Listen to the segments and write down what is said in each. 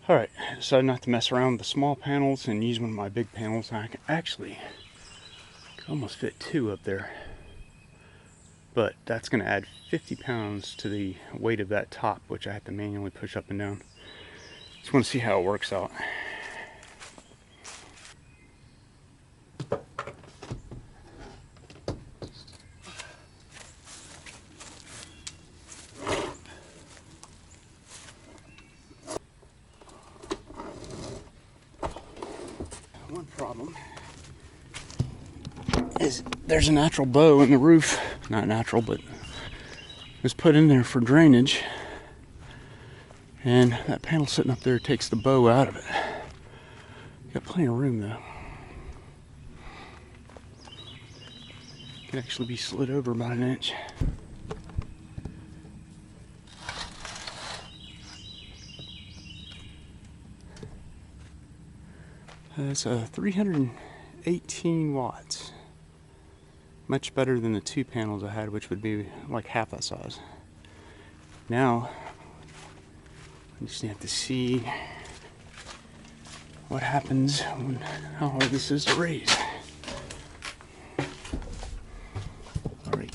Alright, decided not to mess around with the small panels and use one of my big panels. I can actually almost fit two up there. But that's going to add 50 pounds to the weight of that top, which I have to manually push up and down. Just want to see how it works out. One problem is there's a natural bow in the roof. Not natural, but it was put in there for drainage. And that panel sitting up there takes the bow out of it. Got plenty of room though. Can actually be slid over about an inch. It's 318 watts. Much better than the two panels I had, which would be like half that size. Now, I just have to see what happens when how hard this is to raise. Alright.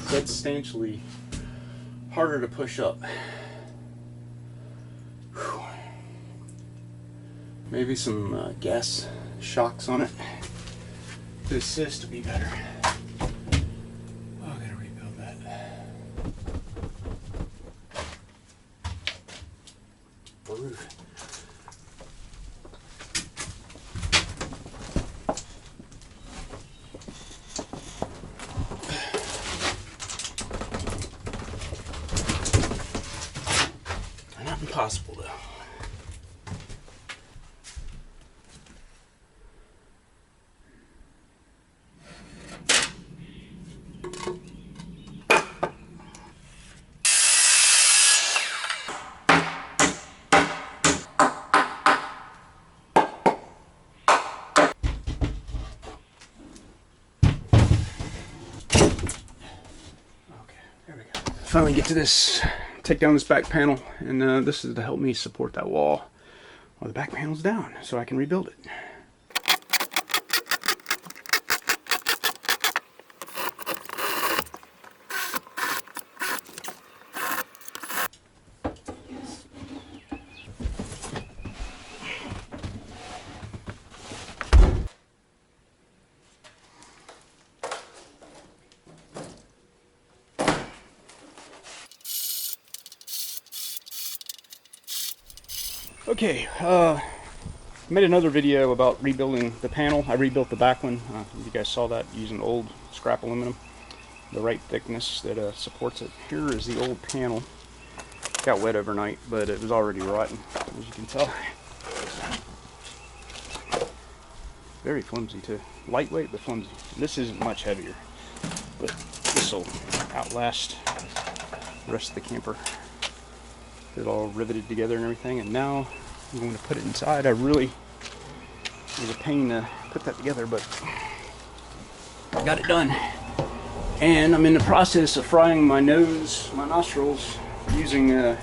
Substantially harder to push up. Whew. Maybe some gas shocks on it to assist to be better. Oh, I gotta rebuild that. Roof. Impossible though. Finally get to this, take down this back panel, and this is to help me support that wall while the back panel's down so I can rebuild it. Okay, made another video about rebuilding the panel. I rebuilt the back one. You guys saw that using old scrap aluminum, the right thickness that supports it. Here is the old panel. Got wet overnight, but it was already rotten, as you can tell. Very flimsy too. Lightweight, but flimsy. This isn't much heavier, but this will outlast the rest of the camper. It all riveted together and everything, and now I'm going to put it inside. It was a pain to put that together, but I got it done. And I'm in the process of frying my nostrils using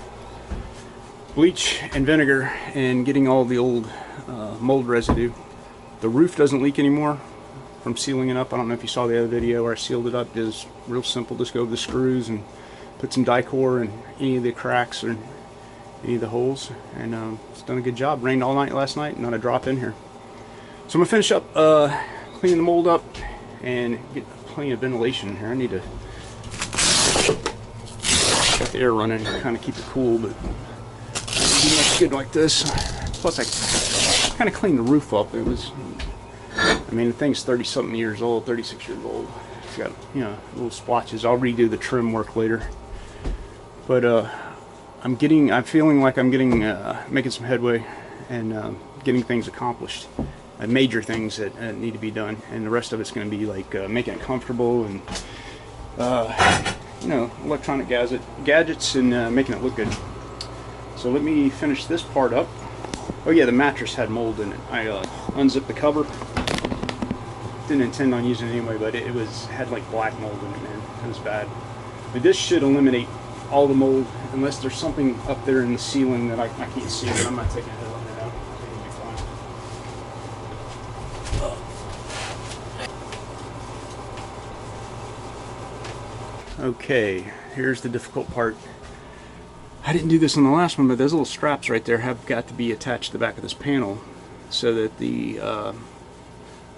bleach and vinegar and getting all the old mold residue. The roof doesn't leak anymore from sealing it up. I don't know if you saw the other video where I sealed it up. It's real simple. Just go over the screws and put some Dicor in any of the cracks or any of the holes, and it's done a good job. Rained all night last night, not a drop in here. So I'm gonna finish up cleaning the mold up and get plenty of ventilation in here. I need to get the air running, kind of keep it cool, but do much good like this. Plus I kind of cleaned the roof up. It was, I mean, the thing's 30-something years old, 36 years old. It's got, you know, little splotches. I'll redo the trim work later, but I'm feeling like I'm getting making some headway and getting things accomplished, major things that need to be done, and the rest of it's going to be like making it comfortable and you know, electronic gadgets and making it look good. So let me finish this part up. Oh yeah, the mattress had mold in it. I unzipped the cover. Didn't intend on using it anyway, but it had like black mold in it, man. It was bad. But this should eliminate all the mold, unless there's something up there in the ceiling that I can't see, but I'm not taking a hit on it out. It'll be fine. Okay, here's the difficult part. I didn't do this on the last one, but those little straps right there have got to be attached to the back of this panel so that the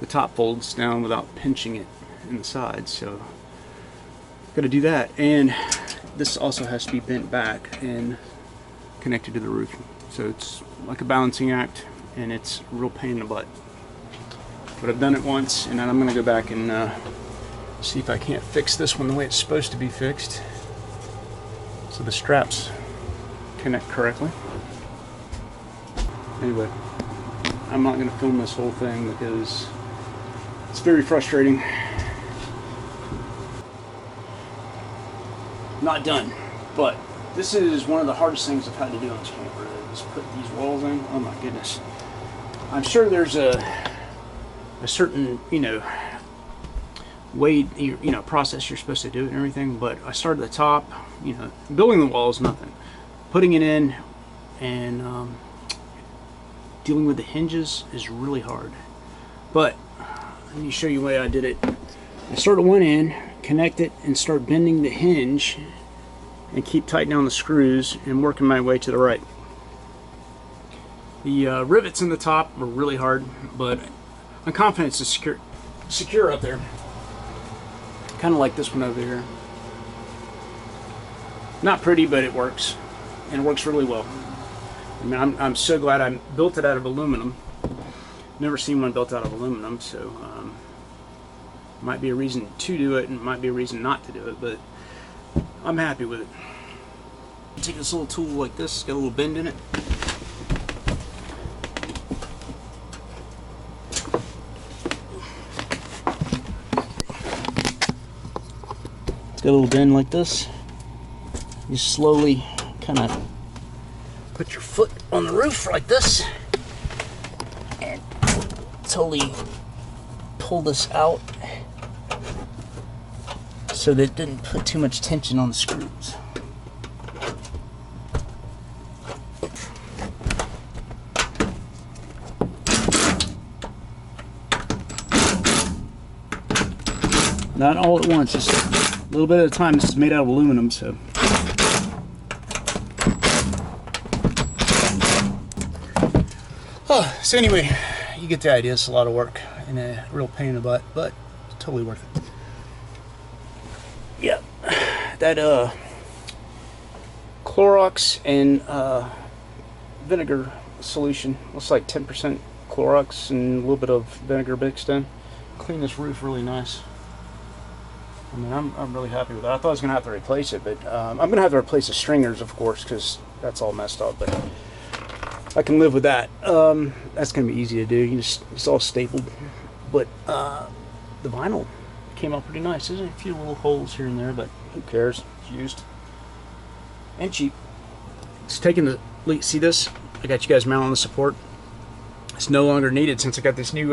top folds down without pinching it in the sides. So got to do that, and this also has to be bent back and connected to the roof. So it's like a balancing act, and it's a real pain in the butt. But I've done it once, and then I'm going to go back and see if I can't fix this one the way it's supposed to be fixed, so the straps connect correctly. Anyway, I'm not going to film this whole thing because it's very frustrating. Not done, but this is one of the hardest things I've had to do on this camper, is put these walls in. Oh my goodness. I'm sure there's a certain, you know, way, you know, process you're supposed to do it and everything, but I started at the top. You know, building the wall is nothing. Putting it in and dealing with the hinges is really hard. But let me show you the way I did it. I sort of went in, connect it, and start bending the hinge and keep tightening down the screws and working my way to the right. The rivets in the top were really hard, but I'm confident it's secure up there. Kind of like this one over here. Not pretty, but it works, and it works really well. I mean, I'm so glad I built it out of aluminum. Never seen one built out of aluminum, so might be a reason to do it, and might be a reason not to do it, but I'm happy with it. Take this little tool like this, it's got a little bend in it. It's got a little bend like this. You slowly kind of put your foot on the roof like this and totally pull this out so that it didn't put too much tension on the screws. Not all at once, just a little bit at a time. This is made out of aluminum, so. Oh, so anyway, you get the idea. It's a lot of work and a real pain in the butt, but it's totally worth it. Yep, that Clorox and vinegar solution. Looks like 10% Clorox and a little bit of vinegar mixed in. Clean this roof really nice. I mean, I'm really happy with that. I thought I was going to have to replace it, but I'm going to have to replace the stringers, of course, because that's all messed up, but I can live with that. That's going to be easy to do. It's all stapled, but the vinyl came out pretty nice. There's a few little holes here and there, but who cares? It's used and cheap. It's taking the, see this? I got you guys mounted on the support. It's no longer needed since I got this new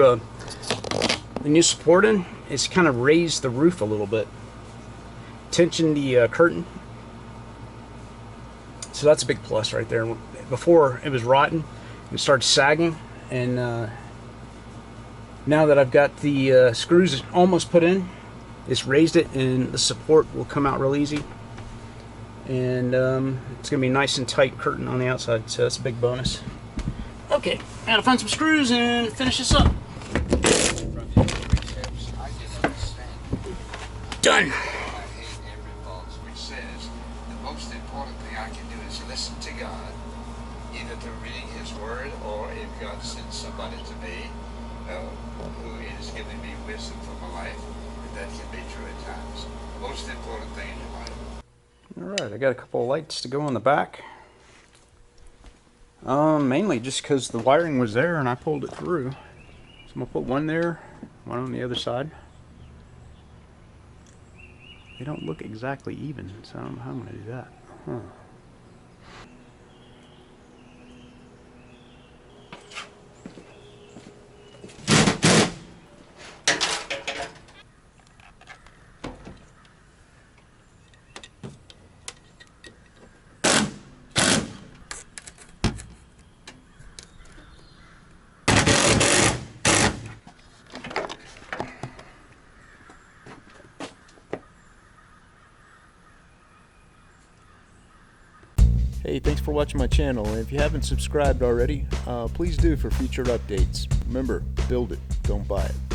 the new support in. It's kind of raised the roof a little bit, tensioned the curtain, so that's a big plus right there. Before it was rotten, it started sagging, and now that I've got the screws almost put in, it's raised it, and the support will come out real easy, and it's gonna be nice and tight curtain on the outside, so that's a big bonus. Okay, I gotta find some screws and finish this up. Done. Which says the most important thing I can do is listen to God, either through reading His Word, or if God sends somebody to me who is giving me wisdom for my life, that can be true at times. The most important thing in your life. All right, I got a couple of lights to go on the back. Mainly just because the wiring was there and I pulled it through. So I'm gonna put one there, one on the other side. They don't look exactly even, so I don't know how I'm going to do that. Huh. Hey, thanks for watching my channel, and if you haven't subscribed already, please do for future updates. Remember, build it, don't buy it.